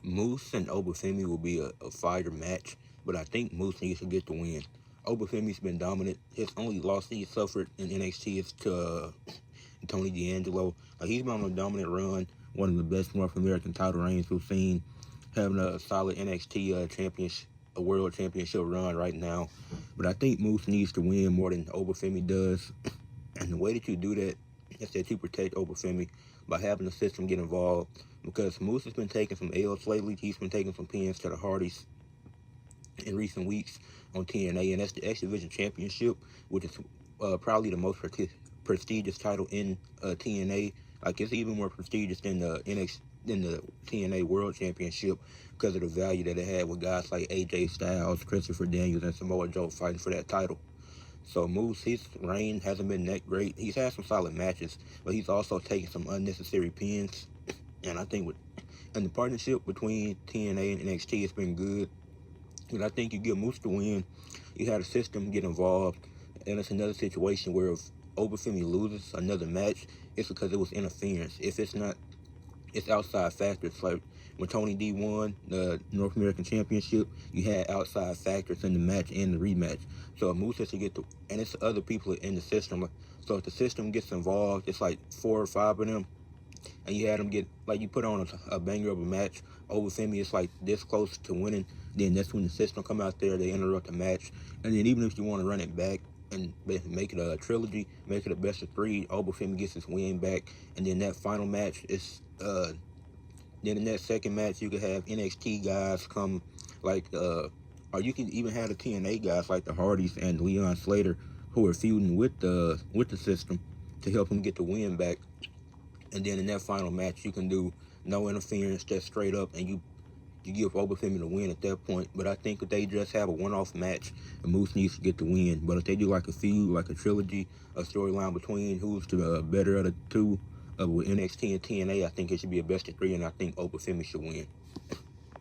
Moose and Oba Femi will be a fire match, but I think Moose needs to get the win. Oba Femi's been dominant. His only loss he suffered in NXT is to Tony D'Angelo. He's been on a dominant run, one of the best North American title reigns we've seen, having a solid NXT championship, a world championship run right now. But I think Moose needs to win more than Oba Femi does. And the way that you do that is that you protect Oba Femi by having the system get involved. Because Moose has been taking some L's lately. He's been taking some pins to the Hardys in recent weeks on TNA, and that's the X Division Championship, which is probably the most prestigious title in TNA. Like, it's even more prestigious than the TNA World Championship because of the value that it had with guys like AJ Styles, Christopher Daniels, and Samoa Joe fighting for that title. So Moose, his reign hasn't been that great. He's had some solid matches, but he's also taken some unnecessary pins. And I think and the partnership between TNA and NXT has been good. And I think you give Moose the win, you had a system get involved, and it's another situation where if Oba Femi loses another match, it's because it was interference. If it's not, it's outside factors. Like when Tony D won the North American Championship, you had outside factors in the match and the rematch. So Moose has to get and it's other people in the system. So if the system gets involved, it's like 4 or 5 of them, and you had them get, like, you put on a banger of a match, Oba Femi is like this close to winning, then that's when the system come out there, they interrupt the match. And then even if you want to run it back and make it a trilogy, make it a best of 3, Oba Femi gets his win back, and then that final match is then in that second match you could have NXT guys come, like or you can even have the TNA guys like the Hardys and Leon Slater, who are feuding with the system to help him get the win back. And then in that final match, you can do no interference, just straight up, and you give Oba Femi the win at that point. But I think if they just have a one-off match, the Moose needs to get the win. But if they do like a feud, like a trilogy, a storyline between who's the better of the two, with NXT and TNA, I think it should be a best of 3, and I think Oba Femi should win.